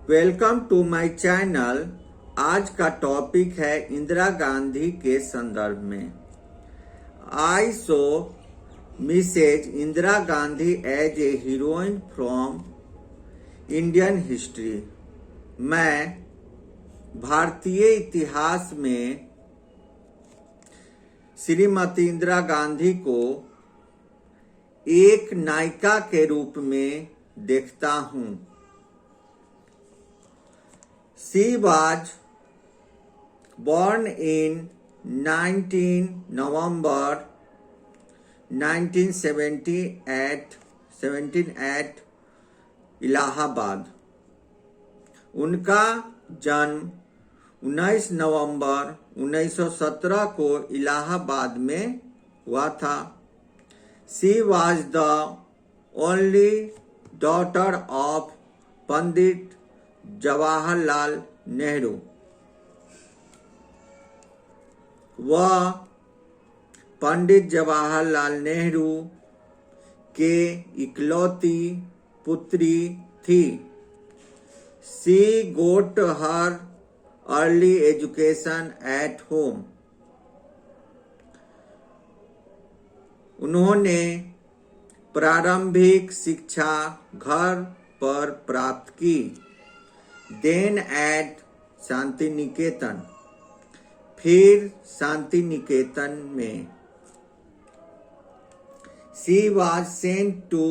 Welcome to my channel. आज का topic है इंदिरा गांधी के संदर्भ में। I saw missus Indira Gandhi as a heroine from Indian history. मैं भारतीय इतिहास में श्रीमती इंदिरा गांधी को एक नायिका के रूप में देखता हूं। She was born in 19 November 1970 at Allahabad. उनका जन्म 19 नवंबर 1917 को इलाहाबाद में हुआ था। She was the only daughter of Pandit Jawaharlal Nehru. वह पंडित जवाहरलाल नेहरू के इकलौती पुत्री थी। She got her early education at home। उन्होंने प्रारंभिक शिक्षा घर पर प्राप्त की। देन एट शांति निकेतन, फिर शांति निकेतन में। She was sent to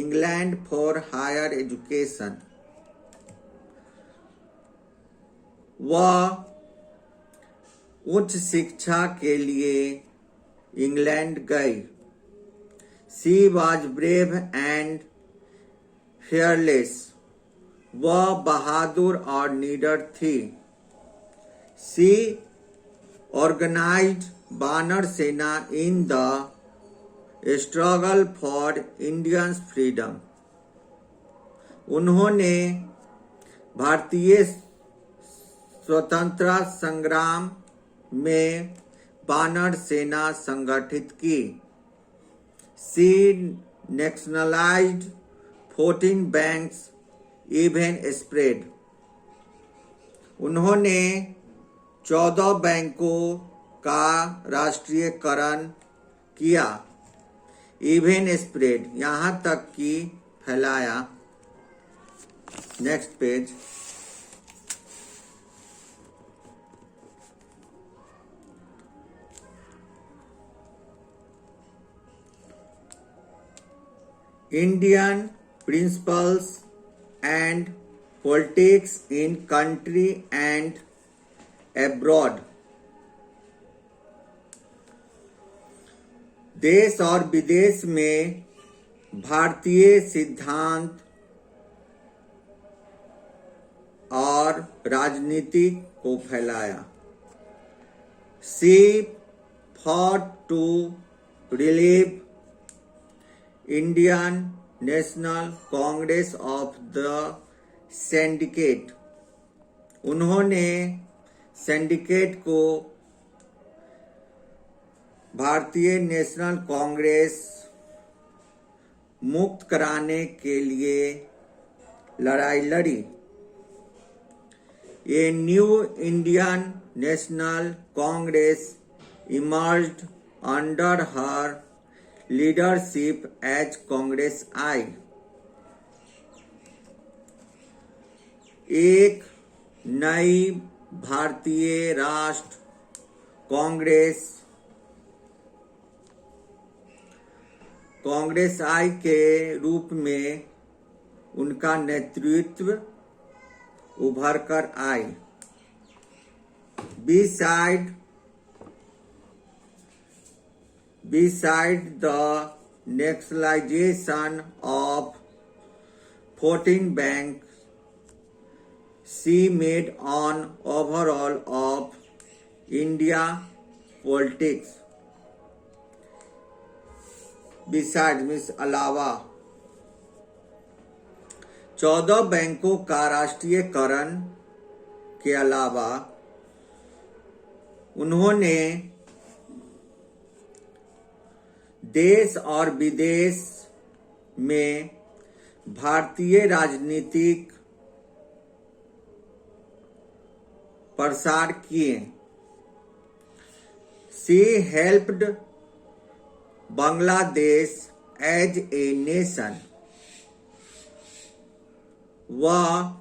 England for higher education। वह उच्च शिक्षा के लिए इंग्लैंड गई। She was brave and fearless। वह बहादुर और निडर थी। She organized वानर सेना in the struggle for Indian freedom। उन्होंने भारतीय स्वतंत्रता संग्राम में वानर सेना संगठित की। She nationalized 14 banks even spread। उन्होंने 14 बैंकों का राष्ट्रीयकरण किया। इवन स्प्रेड, यहाँ तक कि फैलाया। Next page. Indian principles and politics in country and abroad। देश और विदेश में भारतीय सिद्धांत और राजनीति को फैलाया। She fought to relieve Indian national Congress of the syndicate. उन्होंने सिंडिकेट को भारतीय नेशनल कांग्रेस मुक्त कराने के लिए लड़ाई लड़ी। A new Indian National Congress emerged under her leadership as Congress I. एक नई भारतीय राष्ट्र कांग्रेस आई के रूप में उनका नेतृत्व उभर कर आई। Beside the nationalization of 14 banks, she made an overhaul of India politics। Besides means अलावा 14 बैंकों का राष्ट्रीयकरण के अलावा उन्होंने देश और विदेश में भारतीय राजनीतिक प्रसार किए। She helped Bangladesh as a nation. वह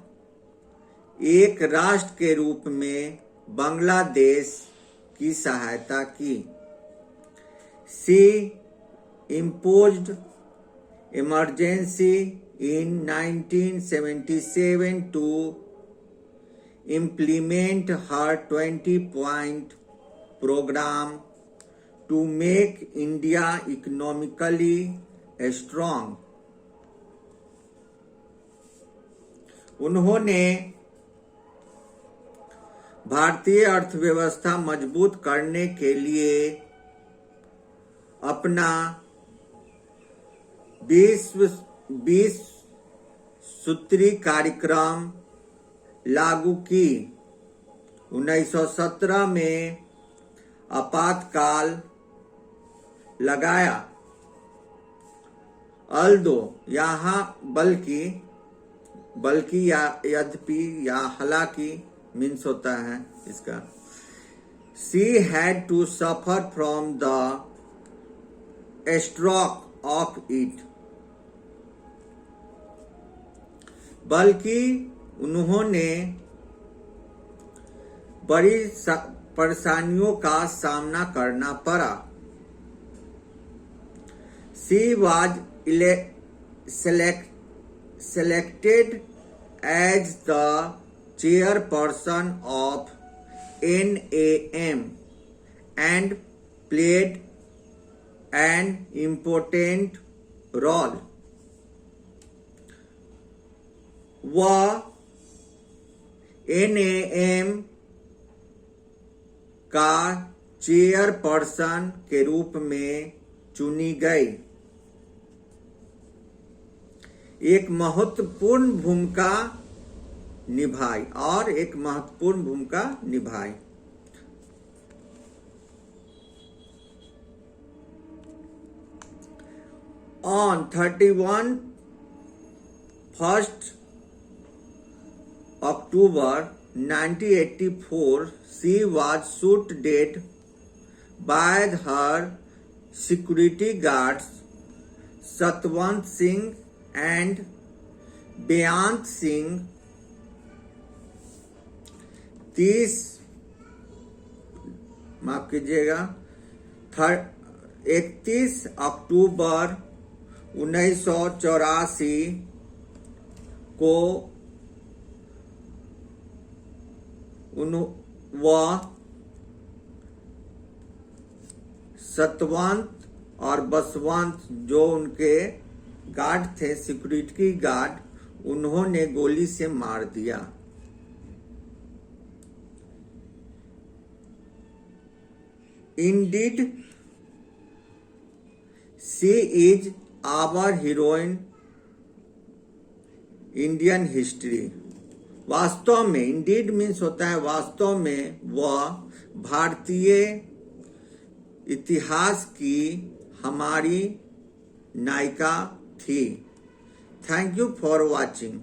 एक राष्ट्र के रूप में बांग्लादेश की सहायता की। She imposed emergency in 1977 to implement her 20-point program to make India economically strong. उन्होंने भारतीय अर्थव्यवस्था मजबूत करने के लिए अपना 20 सूत्री कार्यक्रम लागू की। 1917 में आपातकाल लगाया। अल्दो यहाँ बल्कि या यद्यपि या हालांकि मीन्स होता है इसका। She had to suffer from the stroke of it। बल्कि उन्होंने बड़ी परेशानियों का सामना करना पड़ा। She was selected as the chairperson of NAM and played an important role। वह NAM का चेयरपर्सन के रूप में चुनी गई। एक महत्वपूर्ण भूमिका निभाई। On 31st October 1984, she was shot dead by her security guards Satwant Singh and Beyant Singh। 31 अक्टूबर 1984 को वह सतवंत और बसवंत जो उनके गार्ड थे, सिक्योरिटी गार्ड, उन्होंने गोली से मार दिया। Indeed, she is our heroine Indian history। वास्तव में, इंडीड मीन्स होता है वास्तव में, वह भारतीय इतिहास की हमारी नायिका थी। Thank you for watching.